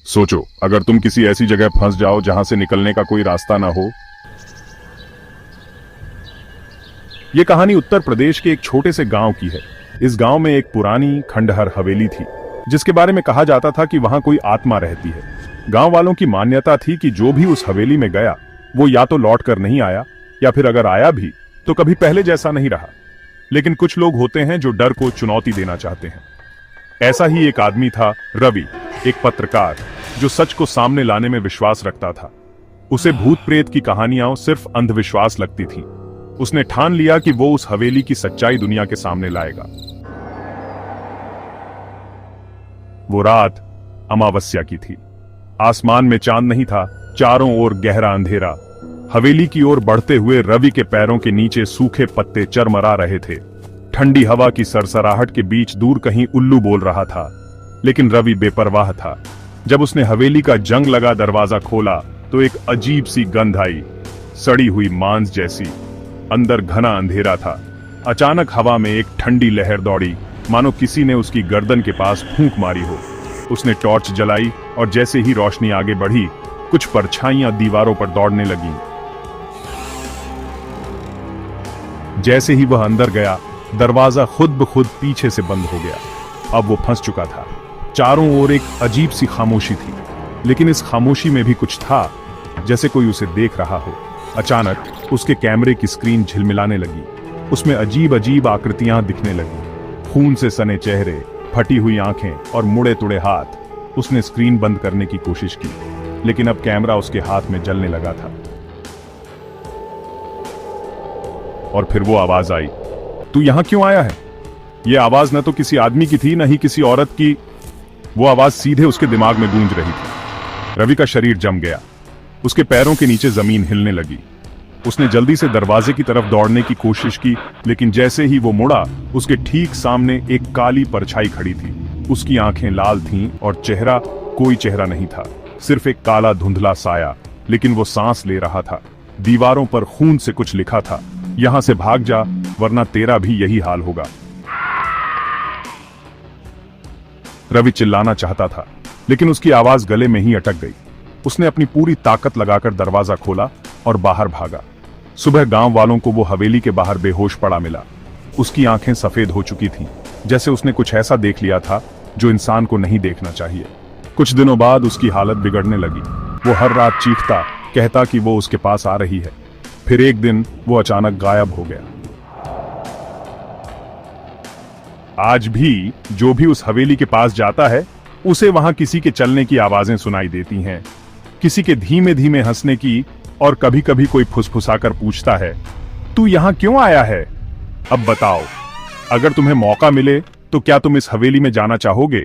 सोचो, अगर तुम किसी ऐसी जगह फंस जाओ जहां से निकलने का कोई रास्ता ना हो। यह कहानी उत्तर प्रदेश के एक छोटे से गांव की है। इस गांव में एक पुरानी खंडहर हवेली थी, जिसके बारे में कहा जाता था कि वहां कोई आत्मा रहती है। गांव वालों की मान्यता थी कि जो भी उस हवेली में गया वो या तो लौट कर नहीं आया, या फिर अगर आया भी तो कभी पहले जैसा नहीं रहा। लेकिन कुछ लोग होते हैं जो डर को चुनौती देना चाहते हैं। ऐसा ही एक आदमी था, रवि, एक पत्रकार जो सच को सामने लाने में विश्वास रखता था। उसे भूत प्रेत की कहानियां सिर्फ अंधविश्वास लगती थीं। उसने ठान लिया कि वो उस हवेली की सच्चाई दुनिया के सामने लाएगा। वो रात अमावस्या की थी। आसमान में चांद नहीं था, चारों ओर गहरा अंधेरा। हवेली की ओर बढ़ते हुए रवि के पैरों के नीचे सूखे पत्ते चरमरा रहे थे। ठंडी हवा की सरसराहट के बीच दूर कहीं उल्लू बोल रहा था, लेकिन रवि बेपरवाह था। जब उसने हवेली का जंग लगा दरवाजा खोला तो एक अजीब सी गंध आई, सड़ी हुई मांस जैसी। अंदर घना अंधेरा था। अचानक हवा में एक ठंडी लहर दौड़ी, मानो किसी ने उसकी गर्दन के पास फूंक मारी हो। उसने टॉर्च जलाई और जैसे ही रोशनी आगे बढ़ी, कुछ परछाइयां दीवारों पर दौड़ने लगीं। जैसे ही वह अंदर गया, दरवाजा खुद ब खुद पीछे से बंद हो गया। अब वो फंस चुका था। चारों ओर एक अजीब सी खामोशी थी, लेकिन इस खामोशी में भी कुछ था, जैसे कोई उसे देख रहा हो। अचानक उसके कैमरे की स्क्रीन झिलमिलाने लगी। उसमें अजीब अजीब आकृतियां दिखने लगी, खून से सने चेहरे, फटी हुई आंखें और मुड़े तुड़े हाथ। उसने स्क्रीन बंद करने की कोशिश की, लेकिन अब कैमरा उसके हाथ में जलने लगा था। और फिर वो आवाज आई, तू यहां क्यों आया है? यह आवाज न तो किसी आदमी की थी, न ही किसी औरत की। वो आवाज सीधे उसके दिमाग में गूंज रही थी। रवि का शरीर जम गया। उसके पैरों के नीचे जमीन हिलने लगी। उसने जल्दी से दरवाजे की तरफ दौड़ने की कोशिश की, लेकिन जैसे ही वो मुड़ा, उसके ठीक सामने एक काली परछाई खड़ी थी। उसकी आंखें लाल थीं और चेहरा कोई चेहरा नहीं था, सिर्फ एक काला धुंधला साया। लेकिन वो सांस ले रहा था। दीवारों पर खून से कुछ लिखा था, यहां से भाग जा वरना तेरा भी यही हाल होगा। रवि चिल्लाना चाहता था, लेकिन उसकी आवाज गले में ही अटक गई। उसने अपनी पूरी ताकत लगाकर दरवाजा खोला और बाहर भागा। सुबह गांव वालों को वो हवेली के बाहर बेहोश पड़ा मिला। उसकी आंखें सफेद हो चुकी थीं, जैसे उसने कुछ ऐसा देख लिया था जो इंसान को नहीं देखना चाहिए। कुछ दिनों बाद उसकी हालत बिगड़ने लगी। वो हर रात चीखता, कहता कि वो उसके पास आ रही है। फिर एक दिन वो अचानक गायब हो गया। आज भी जो भी उस हवेली के पास जाता है, उसे वहां किसी के चलने की आवाजें सुनाई देती हैं, किसी के धीमे धीमे हंसने की, और कभी कभी कोई फुसफुसाकर पूछता है, तू यहां क्यों आया है? अब बताओ, अगर तुम्हें मौका मिले तो क्या तुम इस हवेली में जाना चाहोगे?